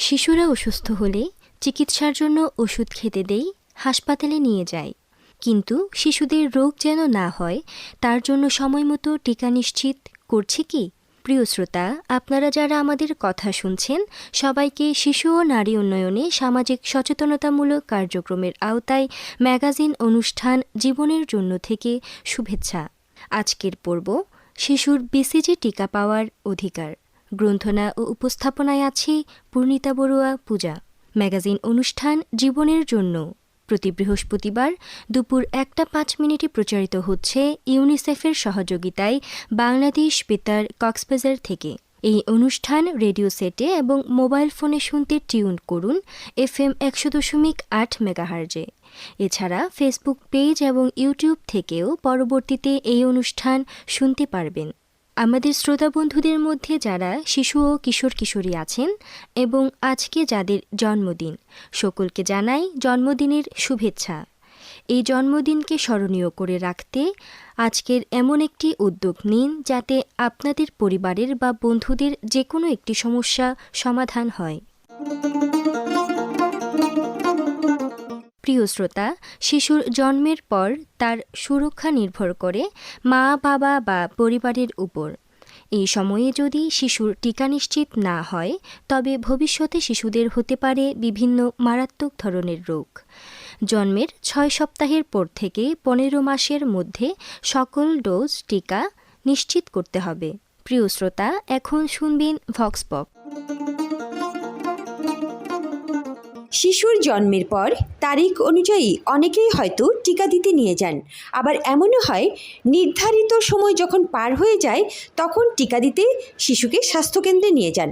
শিশুরা অসুস্থ হলে চিকিৎসার জন্য ওষুধ খেতে দেই, হাসপাতালে নিয়ে যাই, কিন্তু শিশুদের রোগ যেন না হয় তার জন্য সময়মতো টিকা নিশ্চিত করছি কি? প্রিয় শ্রোতা, আপনারা যারা আমাদের কথা শুনছেন সবাইকে শিশু ও নারী উন্নয়নে সামাজিক সচেতনতামূলক কার্যক্রমের আওতায় ম্যাগাজিন অনুষ্ঠান জীবনের জন্য থেকে শুভেচ্ছা। আজকের পর্ব শিশুর বিসিজি টিকা পাওয়ার অধিকার। গ্রন্থনা ও উপস্থাপনায় আছে পূর্ণিতা বড়ুয়া পূজা। ম্যাগাজিন অনুষ্ঠান জীবনের জন্য প্রতি বৃহস্পতিবার দুপুর 1:05 প্রচারিত হচ্ছে ইউনিসেফের সহযোগিতায় বাংলাদেশ বেতার কক্সবাজার থেকে। এই অনুষ্ঠান রেডিও সেটে এবং মোবাইল ফোনে শুনতে টিউন করুন FM 100.8 মেগাহার্জে। এছাড়া ফেসবুক পেজ এবং ইউটিউব থেকেও পরবর্তীতে এই অনুষ্ঠান শুনতে পারবেন। আমাদের শ্রোতা বন্ধুদের মধ্যে যারা শিশু ও কিশোর কিশোরী আছেন এবং আজকে যাদের জন্মদিন, সকলকে জানাই জন্মদিনের শুভেচ্ছা। এই জন্মদিনকে স্মরণীয় করে রাখতে আজকের এমন একটি উদ্যোগ নিন যাতে আপনাদের পরিবারের বা বন্ধুদের যে কোনো একটি সমস্যা সমাধান হয়। প্রিয় শ্রোতা, শিশুর জন্মের পর তার সুরক্ষা নির্ভর করে মা, বাবা বা পরিবারের উপর। এই সময়ে যদি শিশুর টিকা নিশ্চিত না হয় তবে ভবিষ্যতে শিশুদের হতে পারে বিভিন্ন মারাত্মক ধরনের রোগ। জন্মের 6 সপ্তাহের পর থেকে 15 মাসের মধ্যে সকল ডোজ টিকা নিশ্চিত করতে হবে। প্রিয় শ্রোতা, এখন শুনবেন ভক্স পপ। শিশুর জন্মের পর তারিখ অনুযায়ী অনেকেই হয়তো টিকা দিতে নিয়ে যান, আবার এমনও হয় নির্ধারিত সময় যখন পার হয়ে যায় তখন টিকা দিতে শিশুকে স্বাস্থ্যকেন্দ্রে নিয়ে যান।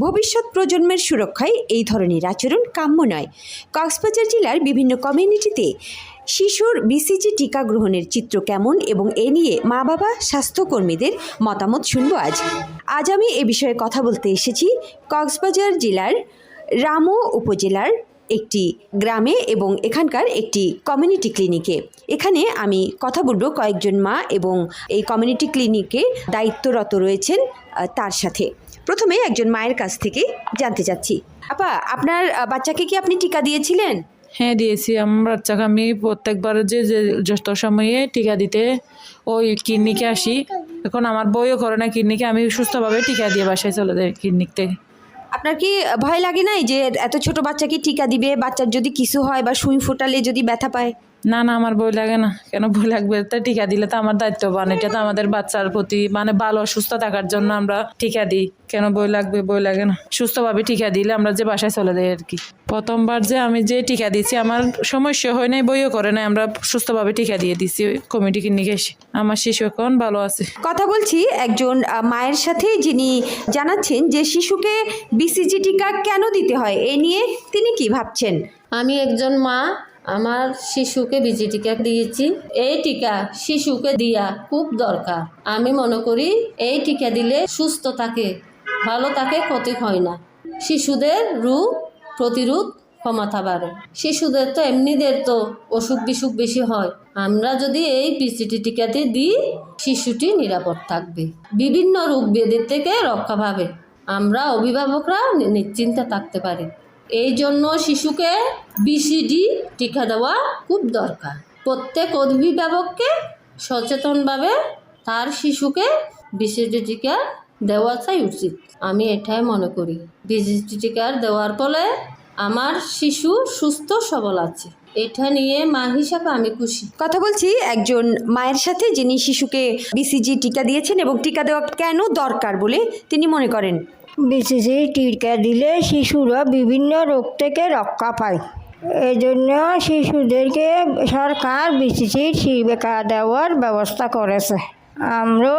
ভবিষ্যৎ প্রজন্মের সুরক্ষায় এই ধরনের আচরণ কাম্য নয়। কক্সবাজার জেলার বিভিন্ন কমিউনিটিতে শিশুর বিসিজি টিকা গ্রহণের চিত্র কেমন এবং এ নিয়ে মা বাবা স্বাস্থ্যকর্মীদের মতামত শুনব আজ আমি এ বিষয়ে কথা বলতে এসেছি কক্সবাজার জেলার রামু উপজেলার একটি গ্রামে এবং এখানকার একটি কমিউনিটি ক্লিনিকে। এখানে আমি কথা বলবো কয়েকজন মা এবং এই কমিউনিটি ক্লিনিকে দায়িত্বরত রয়েছেন তার সাথে। প্রথমে একজন মায়ের কাছ থেকে জানতে চাচ্ছি, আপা, আপনার বাচ্চাকে কি আপনি টিকা দিয়েছিলেন? হ্যাঁ, দিয়েছি। আমার বাচ্চাকে আমি প্রত্যেকবার যে যত সময়ে টিকা দিতে ওই ক্লিনিকে আসি। এখন আমার বইও করে না ক্লিনিকে, আমি সুস্থভাবে টিকা দিয়ে বাসায় চলে যাই ক্লিনিক থেকে। আপনার কি ভয় লাগে নাই যে এত ছোট বাচ্চাকে টিকা দিবে, বাচ্চার যদি কিছু হয় বা সুই ফোটালে যদি ব্যথা পায়? না, আমার ভয় লাগে না। কেন ভয় লাগবে? তা টিকা দিলে তো আমার দায়িত্ববান, এটা তো আমাদের বাচ্চার প্রতি ভালো সুস্থ থাকার জন্য আমরা টিকা দিই। কেন ভয় লাগবে? ভয় লাগে না। সুস্থভাবে টিকা দিলে আমরা যে বাসায় চলে যাই আর কি। প্রথমবার যে আমি যে টিকা দিচ্ছি আমার সমস্যা হয় নাই, বইও করে নাই, আমরা সুস্থভাবে টিকা দিয়ে দিচ্ছি কমিটি ক্লিনিকে এসে। আমার শিশু এখন ভালো আছে। কথা বলছি একজন মায়ের সাথে, যিনি জানাচ্ছেন যে শিশুকে বিসিজি টিকা কেন দিতে হয় এ নিয়ে তিনি কি ভাবছেন। আমি একজন মা, আমার শিশুকে বিজি টিকা দিয়েছি। এই টিকা শিশুকে দেওয়া খুব দরকার। আমি মনে করি এই টিকা দিলে সুস্থ থাকে, ভালো থাকে, ক্ষতি হয় না। শিশুদের রোগ প্রতিরোধ ক্ষমতা বাড়ে। শিশুদের তো এমনিদের তো অসুখ বিসুখ বেশি হয়। আমরা যদি এই বিসিজি টিকাতে দিই শিশুটি নিরাপদ থাকবে, বিভিন্ন রোগ ব্যাধির থেকে রক্ষা পাবে। আমরা অভিভাবকরা নিশ্চিন্তে থাকতে পারি। এই জন্য শিশুকে বিসিজি টিকা দেওয়া খুব দরকার। প্রত্যেক অভিভাবককে সচেতনভাবে তার শিশুকে বিসিজি টিকা দেওয়াটাই উচিত। আমি এটাই মনে করি। বিসিজি টিকা দেওয়ার ফলে আমার শিশু সুস্থ সবল আছে, এটা নিয়ে মা হিসাবে আমি খুশি। কথা বলছি একজন মায়ের সাথে, যিনি শিশুকে বিসিজি টিকা দিয়েছেন এবং টিকা দেওয়া কেন দরকার বলে তিনি মনে করেন। বিসিজি টিকা দিলে শিশুরা বিভিন্ন রোগ থেকে রক্ষা পায়। এই জন্য শিশুদেরকে সরকার বিসিজি টিকা দেওয়ার ব্যবস্থা করেছে। আমরা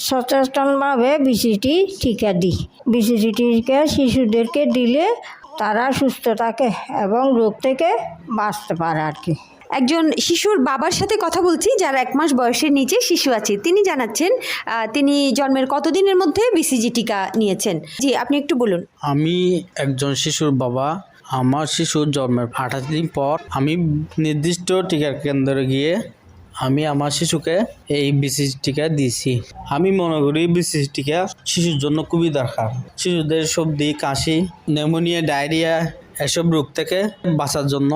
সচেতনভাবে বিসিজি টিকা দিই। বিসিজি টিকা শিশুদেরকে দিলে তারা সুস্থ থাকে এবং রোগ থেকে বাঁচতে পারে আর কি। একজন শিশুর বাবার সাথে কথা বলছি, যার 1 মাস বয়সের নিচে শিশু আছে। তিনি জানাচ্ছেন তিনি জন্মের কতদিনের মধ্যে বিসিজি টিকা নিয়েছেন। জি, আপনি একটু বলুন। আমি একজন শিশুর বাবা। আমার শিশুর জন্মের 28 দিন পর আমি নির্দিষ্ট টিকা কেন্দ্রে গিয়ে আমি আমার শিশুকে এই BCG টিকা দিয়েছি। আমি মনে করি BCG টিকা শিশুর জন্য খুবই দরকার। শিশুদের সর্দি, কাশি, নিউমোনিয়া, ডায়রিয়া এসব রোগ থেকে বাঁচার জন্য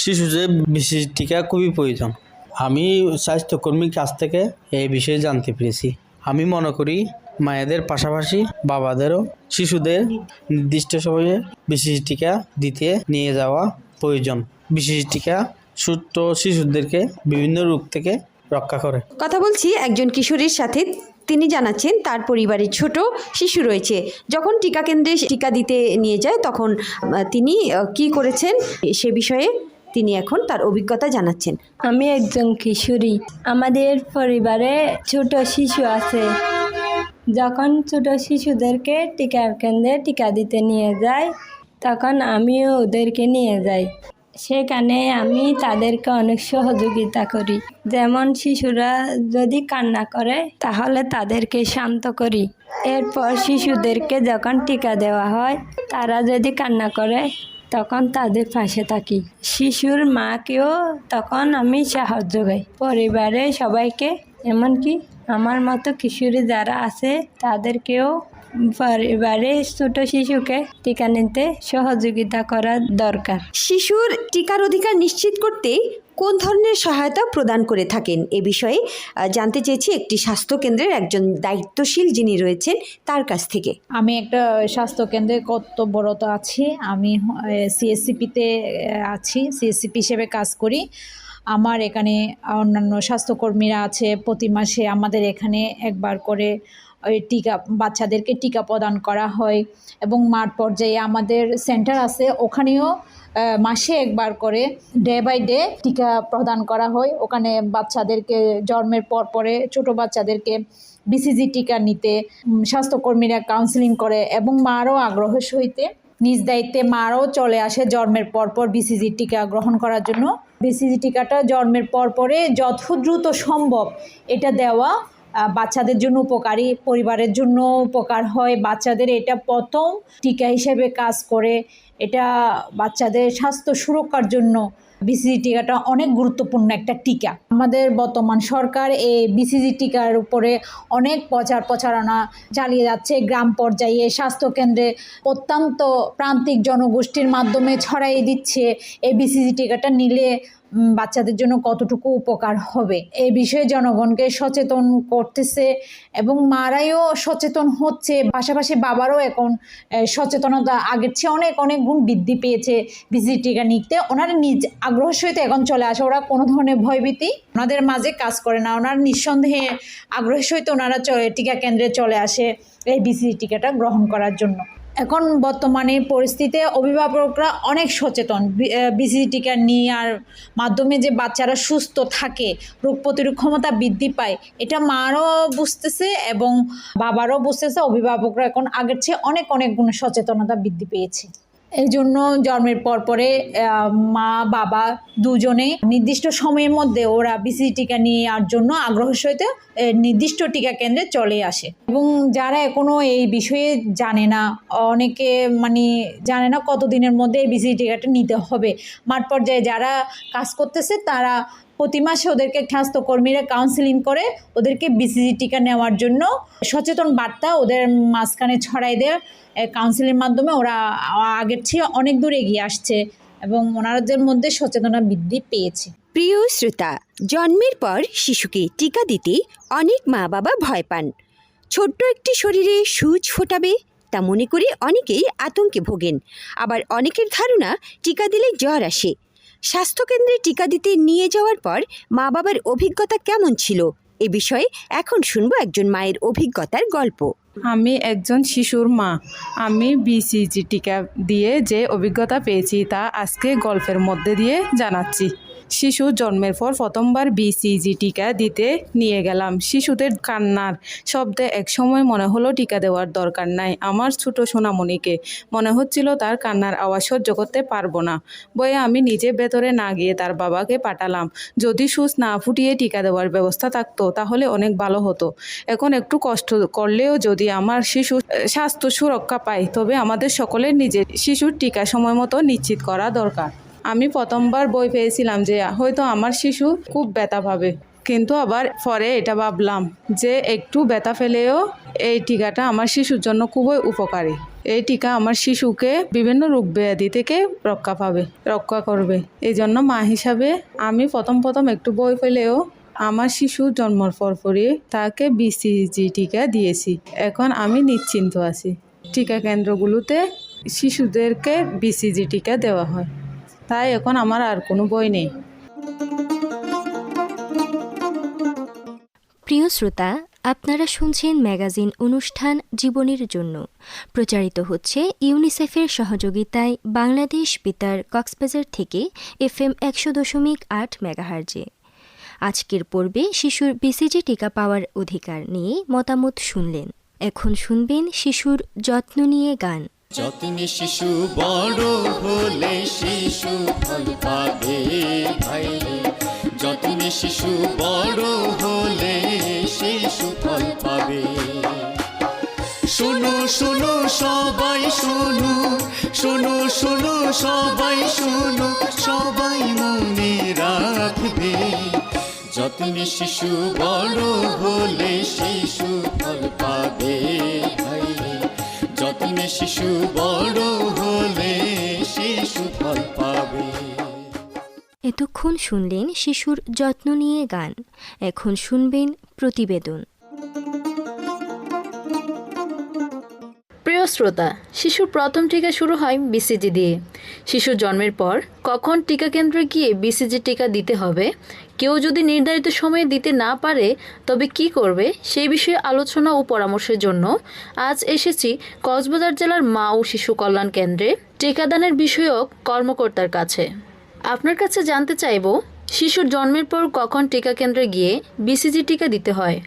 শিশুদের BCG টিকা খুবই প্রয়োজন। আমি স্বাস্থ্যকর্মীর কাছ থেকে এই বিষয়ে জানতে পেরেছি। আমি মনে করি মায়েদের পাশাপাশি বাবাদেরও শিশুদের নির্দিষ্ট সময়ে BCG টিকা দিতে নিয়ে যাওয়া প্রয়োজন। BCG টিকা ছোট্ট শিশুদেরকে বিভিন্ন রোগ থেকে রক্ষা করে। কথা বলছি একজন কিশোরীর সাথে। তিনি জানাচ্ছেন তার পরিবারে ছোট শিশু রয়েছে। যখন টিকা কেন্দ্রে টিকা দিতে নিয়ে যায় তখন তিনি কি করেছেন সে বিষয়ে তিনি এখন তার অভিজ্ঞতা জানাচ্ছেন। আমি একজন কিশোরী, আমাদের পরিবারে ছোট শিশু আছে। যখন ছোট শিশুদেরকে টিকার কেন্দ্রে টিকা দিতে নিয়ে যায় তখন আমিও ওদেরকে নিয়ে যাই। সেখানে আমি তাদেরকে অনেক সহযোগিতা করি। যেমন শিশুরা যদি কান্না করে তাহলে তাদেরকে শান্ত করি। এরপর শিশুদেরকে যখন টিকা দেওয়া হয় তারা যদি কান্না করে তখন তাদের পাশে থাকি। শিশুর মাকেও তখন আমি সাহায্য করি। পরিবারে সবাইকে, এমনকি আমার মতো কিশোরী যারা আছে তাদেরকেও পরিবারে ছোট শিশুকে টিকা নিতে সহযোগিতা করা দরকার। শিশুর টিকার অধিকার নিশ্চিত করতে কোন ধরনের সহায়তা প্রদান করে থাকেন এ বিষয়ে জানতে চেয়েছি একটি স্বাস্থ্যকেন্দ্রের একজন দায়িত্বশীল যিনি রয়েছেন তার কাছ থেকে। আমি একটা স্বাস্থ্যকেন্দ্রে কর্তব্যরত আছি। আমি CSCP-তে আছি, CSCP হিসেবে কাজ করি। আমার এখানে অন্যান্য স্বাস্থ্যকর্মীরা আছে। প্রতি মাসে আমাদের এখানে একবার করে ওই বাচ্চাদেরকে টিকা প্রদান করা হয় এবং মাঠ পর্যায়ে আমাদের সেন্টার আছে, ওখানেও মাসে একবার করে ডে বাই ডে টিকা প্রদান করা হয়। ওখানে বাচ্চাদেরকে জন্মের পরে ছোট বাচ্চাদেরকে BCG টিকা নিতে স্বাস্থ্যকর্মীরা কাউন্সিলিং করে এবং মারও আগ্রহ সহিতে নিজ দায়িত্বে মারও চলে আসে জন্মের পর BCG টিকা গ্রহণ করার জন্য। BCG টিকাটা জন্মের পরে যত দ্রুত সম্ভব এটা দেওয়া বাচ্চাদের জন্য উপকারী, পরিবারের জন্য উপকার হয়। বাচ্চাদের এটা প্রথম টিকা হিসেবে কাজ করে। এটা বাচ্চাদের স্বাস্থ্য সুরক্ষার জন্য BCG টিকাটা অনেক গুরুত্বপূর্ণ একটা টিকা। আমাদের বর্তমান সরকার এই BCG টিকার উপরে অনেক প্রচারণা চালিয়ে যাচ্ছে। গ্রাম পর্যায়ে, স্বাস্থ্যকেন্দ্রে, অত্যন্ত প্রান্তিক জনগোষ্ঠীর মাধ্যমে ছড়াই দিচ্ছে এই BCG টিকাটা নিলে বাচ্চাদের জন্য কতটুকু উপকার হবে এই বিষয়ে জনগণকে সচেতন করতেছে এবং মারাইও সচেতন হচ্ছে। পাশাপাশি বাবারও এখন সচেতনতা আগের চেয়ে অনেক গুণ বৃদ্ধি পেয়েছে BCG টিকা নিতে। ওনারা নিজ আগ্রহ সহিত এখন চলে আসে। ওরা কোনো ধরনের ভয়ভীতি ওনাদের মাঝে কাজ করে না। ওনারা নিঃসন্দেহে আগ্রহের সহিত ওনারা টিকা কেন্দ্রে চলে আসে এই BCG টিকাটা গ্রহণ করার জন্য। এখন বর্তমানে পরিস্থিতিতে অভিভাবকরা অনেক সচেতন। BCG টিকা নেওয়ার মাধ্যমে যে বাচ্চারা সুস্থ থাকে, রোগ প্রতিরোধ ক্ষমতা বৃদ্ধি পায়, এটা মারও বুঝতেছে এবং বাবারও বুঝতেছে। অভিভাবকরা এখন আগের চেয়ে অনেক গুণ সচেতনতা বৃদ্ধি পেয়েছে। এই জন্য জন্মের পরে মা বাবা দুজনে নির্দিষ্ট সময়ের মধ্যে ওরা BCG টিকা নেওয়ার জন্য আগ্রহ সহিত নির্দিষ্ট টিকা কেন্দ্রে চলে আসে। এবং যারা এখনও এই বিষয়ে জানে না, অনেকে জানে না কতদিনের মধ্যে এই BCG টিকাটা নিতে হবে, মাঠ পর্যায়ে যারা কাজ করতেছে তারা প্রতি মাসে ওদেরকে স্বাস্থ্যকর্মীরা কাউন্সিলিং করে ওদেরকে BCG টিকা নেওয়ার জন্য সচেতন বার্তা ওদের মাঝখানে ছড়াই দেয়। কাউন্সিলের মাধ্যমে ওরা আগের চেয়ে অনেক দূর এগিয়ে আসছে এবং ওনাদের মধ্যে সচেতনতা বৃদ্ধি পেয়েছে। প্রিয় শ্রোতা, জন্মের পর শিশুকে টিকা দিতে অনেক মা বাবা ভয় পান। ছোট্ট একটি শরীরে সূচ ফোটাবে তা মনে করে অনেকেই আতঙ্কে ভোগেন। আবার অনেকের ধারণা টিকা দিলে জ্বর আসে। স্বাস্থ্যকেন্দ্রে টিকা দিতে নিয়ে যাওয়ার পর মা বাবার অভিজ্ঞতা কেমন ছিল এ বিষয়ে এখন শুনবো একজন মায়ের অভিজ্ঞতার গল্প। আমি একজন শিশুর মা। আমি BCG টিকা দিয়ে যে অভিজ্ঞতা পেয়েছি তা আজকে গল্পের মধ্যে দিয়ে জানাচ্ছি। শিশু জন্মের পর প্রথমবার BCG টিকা দিতে নিয়ে গেলাম। শিশুদের কান্নার শব্দে একসময় মনে হলো টিকা দেওয়ার দরকার নাই। আমার ছোট সোনামণিকে মনে হচ্ছিল তার কান্নার আওয়াজ সহ্য করতে পারবো না। বয়ে আমি নিজে ভেতরে না গিয়ে তার বাবাকে পাঠালাম। যদি সুচ না ফুটিয়ে টিকা দেওয়ার ব্যবস্থা থাকতো তাহলে অনেক ভালো হতো। এখন একটু কষ্ট করলেও যদি আমার শিশু স্বাস্থ্য সুরক্ষা পায় তবে আমাদের সকলের নিজের শিশুর টিকা সময় মতো নিশ্চিত করা দরকার। আমি প্রথমবার ভয় পেয়েছিলাম যে হয়তো আমার শিশু খুব ব্যথা পাবে, কিন্তু আবার পরে এটা ভাবলাম যে একটু ব্যথা ফেলেও এই টিকাটা আমার শিশুর জন্য খুবই উপকারী। এই টিকা আমার শিশুকে বিভিন্ন রোগ ব্যাধি থেকে রক্ষা করবে। এই জন্য মা হিসাবে আমি প্রথম একটু ভয় পেলেও আমার শিশু জন্মের পরপরই তাকে বিসিজি টিকা দিয়েছি। এখন আমি নিশ্চিন্ত আছি। টিকা কেন্দ্রগুলোতে শিশুদেরকে বিসিজি টিকা দেওয়া হয়, তাই এখন আমার আর কোনো ভয় নেই। প্রিয় শ্রোতা, আপনারা শুনছেন ম্যাগাজিন অনুষ্ঠান জীবনের জন্য, প্রচারিত হচ্ছে ইউনিসেফের সহযোগিতায় বাংলাদেশ বেতার কক্সবাজার থেকে FM 100.8 মেগাহার্জে। আজকের পর্বে শিশুর বিসিজি টিকা পাওয়ার অধিকার নিয়ে মতামত শুনলেন। এখন শুনবেন শিশুর যত্ন নিয়ে গান। যত্নে শিশু বড় হলে শিশু ফল পাবে ভাই, যত্নে শিশু বড় হলে শিশু ফল পাবে। শোনো শোনো সবাই শোনো, শোনো শোনো সবাই শোনো, সবাই মনে রাখবে, যত্নে শিশু বড় হলে শিশু ফল পাবে ভাই, যত্নে শিশু বড় হলে শিশু ফল পাবে। এতক্ষণ শুনলেন শিশুর যত্ন নিয়ে গান। এখন শুনবেন প্রতিবেদন। প্রিয় শ্রোতা, শিশুর প্রথম টিকা শুরু হয় বিসিজি দিয়ে। শিশুর জন্মের পর কখন টিকা কেন্দ্রে গিয়ে বিসিজি টিকা দিতে হবে, কেউ যদি নির্ধারিত সময়ে দিতে না পারে তবে কি করবে, সেই বিষয়ে আলোচনা ও পরামর্শের জন্য আজ এসেছি কক্সবাজার জেলার মা ও শিশু কল্যাণ কেন্দ্রে টিকাদানের বিষয়ক কর্মকর্তার কাছে। আপনার কাছে জানতে চাইব, শিশুর জন্মের পর কখন টিকা কেন্দ্রে গিয়ে বিসিজি টিকা দিতে হয়।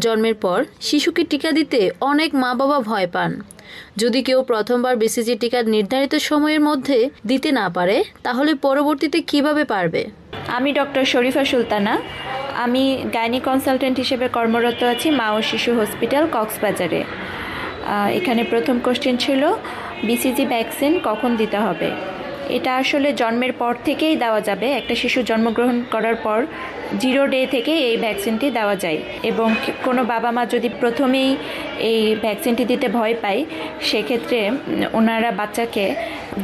জন্মের পর শিশুকে টিকা দিতে অনেক মা বাবা ভয় পান। যদি কেউ প্রথমবার বিসিজি টিকা নির্ধারিত সময়ের মধ্যে দিতে না পারে তাহলে পরবর্তীতে কিভাবে পারবে? আমি ডক্টর শরীফা সুলতানা। আমি গাইনি কনসালটেন্ট হিসেবে কর্মরত আছি মা ও শিশু হসপিটাল কক্সবাজারে। এখানে প্রথম কোশ্চেন ছিল বিসিজি ভ্যাকসিন কখন দিতে হবে। এটা আসলে জন্মের পর থেকেই দেওয়া যাবে। একটা শিশু জন্মগ্রহণ করার পর 0 ডে থেকে এই ভ্যাকসিনটি দেওয়া যায়, এবং কোনো বাবা মা যদি প্রথমেই এই ভ্যাকসিনটি দিতে ভয় পায় সেক্ষেত্রে ওনারা বাচ্চাকে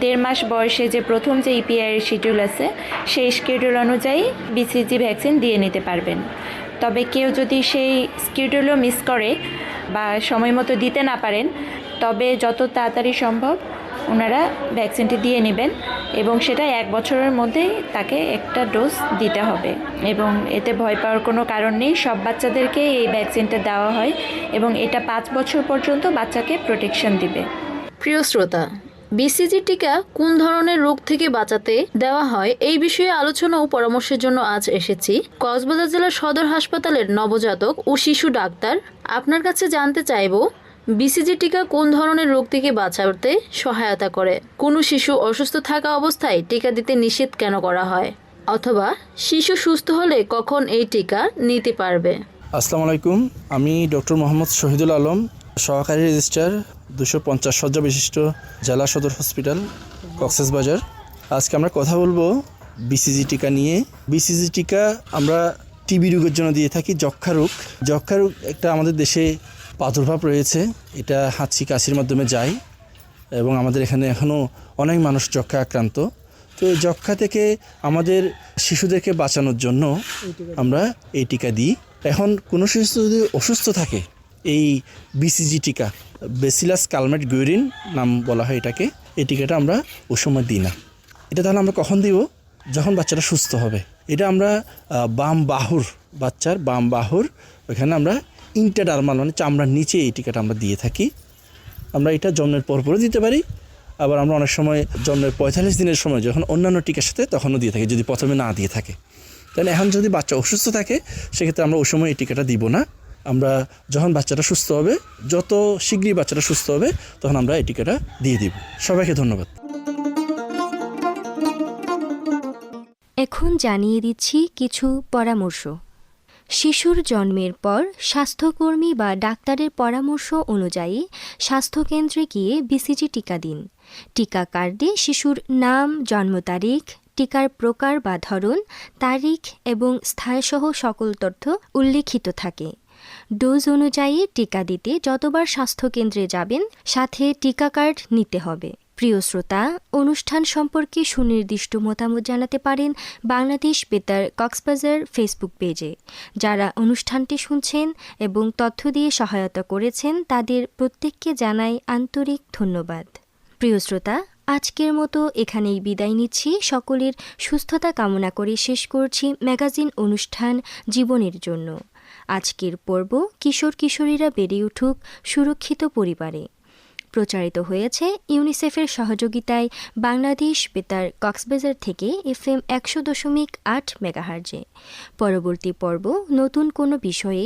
1.5 মাস বয়সে যে প্রথম যে ইপিআইয়ের শিডিউল আছে সেই শিডিউল অনুযায়ী বিসিজি ভ্যাকসিন দিয়ে নিতে পারবেন। তবে কেউ যদি সেই শিডিউলও মিস করে বা সময় মতো দিতে না পারেন তবে যত তাড়াতাড়ি সম্ভব ওনারা ভ্যাকসিনটি দিয়ে নেবেন, এবং সেটা 1 বছরের মধ্যেই তাকে একটা ডোজ দিতে হবে, এবং এতে ভয় পাওয়ার কোনো কারণ নেই। সব বাচ্চাদেরকে এই ভ্যাকসিনটা দেওয়া হয় এবং এটা 5 বছর পর্যন্ত বাচ্চাকে প্রোটেকশন দিবে। প্রিয় শ্রোতা, বিসিজি টিকা কোন ধরনের রোগ থেকে বাঁচাতে দেওয়া হয় এই বিষয়ে আলোচনা ও পরামর্শের জন্য আজ এসেছি কক্সবাজার জেলার সদর হাসপাতালের নবজাতক ও শিশু ডাক্তার। আপনার কাছে জানতে চাইব, বিসিজি টিকা কোন ধরনের রোগ থেকে বাঁচাতে সহায়তা করে? কোনো শিশু অসুস্থ থাকা অবস্থায় টিকা দিতে নিষেধ কেন করা হয়, অথবা শিশু সুস্থ হলে কখন এই টিকা নিতে পারবে? আসসালামু আলাইকুম, আমি ডক্টর মোহাম্মদ শহীদুল আলম, সহকারী রেজিস্ট্রার 250 শয্যা বিশিষ্ট জেলা সদর হসপিটাল কক্সবাজার। আজকে আমরা কথা বলবো বিসিজি টিকা নিয়ে। বিসিজি টিকা আমরা টিবি রোগের জন্য দিয়ে থাকি। যক্ষা রোগ একটা আমাদের দেশে প্রাদুর্ভাব রয়েছে। এটা হাঁচি কাশির মাধ্যমে যায় এবং আমাদের এখানে এখনও অনেক মানুষ যক্ষা আক্রান্ত। তো এই যক্ষা থেকে আমাদের শিশুদেরকে বাঁচানোর জন্য আমরা এই টিকা দিই। এখন কোনো শিশু যদি অসুস্থ থাকে, এই বিসিজি টিকা, ব্যাসিলাস কালমেট গুয়েরিন নাম বলা হয় এটাকে, এই টিকাটা আমরা ওই সময় দিই না। এটা তাহলে আমরা কখন দিব? যখন বাচ্চাটা সুস্থ হবে। এটা আমরা বাচ্চার বাম বাহুর ওইখানে আমরা ইন্টারডার্মাল মানে চামড়ার নিচে এই টিকাটা আমরা দিয়ে থাকি। আমরা এটা জন্মের পরপরও দিতে পারি, আবার আমরা অনেক সময় জন্মের 45 দিনের সময় যখন অন্যান্য টিকার সাথে তখনও দিয়ে থাকি, যদি প্রথমে না দিয়ে থাকে। তাহলে এখন যদি বাচ্চা অসুস্থ থাকে সেক্ষেত্রে আমরা ওই সময় এই টিকাটা দিব না। আমরা যখন বাচ্চাটা সুস্থ হবে, যত শীঘ্রই বাচ্চাটা সুস্থ হবে তখন আমরা এই টিকাটা দিয়ে দিব। সবাইকে ধন্যবাদ। এখন জানিয়ে দিচ্ছি কিছু পরামর্শ। শিশুর জন্মের পর স্বাস্থ্যকর্মী বা ডাক্তারের পরামর্শ অনুযায়ী স্বাস্থ্যকেন্দ্রে গিয়ে বিসিজি টিকা দিন। টিকা কার্ডে শিশুর নাম, জন্ম তারিখ, টিকার প্রকার বা ধরন, তারিখ এবং স্থানসহ সকল তথ্য উল্লেখিত থাকে। ডোজ অনুযায়ী টিকা দিতে যতবার স্বাস্থ্যকেন্দ্রে যাবেন সাথে টিকা কার্ড নিতে হবে। প্রিয় শ্রোতা, অনুষ্ঠান সম্পর্কে সুনির্দিষ্ট মতামত জানাতে পারেন বাংলাদেশ বেতার কক্সবাজার ফেসবুক পেজে। যারা অনুষ্ঠানটি শুনছেন এবং তথ্য দিয়ে সহায়তা করেছেন তাদের প্রত্যেককে জানাই আন্তরিক ধন্যবাদ। প্রিয় শ্রোতা, আজকের মতো এখানেই বিদায় নিচ্ছি। সকলের সুস্থতা কামনা করে শেষ করছি ম্যাগাজিন অনুষ্ঠান জীবনের জন্য। আজকের পর্ব কিশোর কিশোরীরা বেড়ে উঠুক সুরক্ষিত পরিবারে প্রচারিত হয়েছে ইউনিসেফের সহযোগিতায় বাংলাদেশ বেতার কক্সবাজার থেকে FM 100.8 মেগাহার্জে। পরবর্তী পর্ব নতুন কোনো বিষয়ে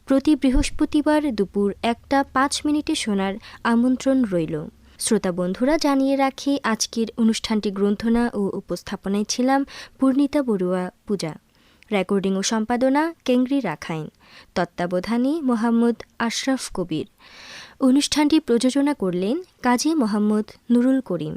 প্রতি বৃহস্পতিবার দুপুর 1:05 শোনার আমন্ত্রণ রইল। শ্রোতা বন্ধুরা, জানিয়ে রাখি আজকের অনুষ্ঠানটি গ্রন্থনা ও উপস্থাপনায় ছিলাম পূর্ণিতা বড়ুয়া পূজা। রেকর্ডিং ও সম্পাদনা কেংরি রাখাইন, তত্ত্বাবধানে মোহাম্মদ আশরাফ কবির। অনুষ্ঠানটি প্রযোজনা করলেন কাজী মোহাম্মদ নুরুল করিম।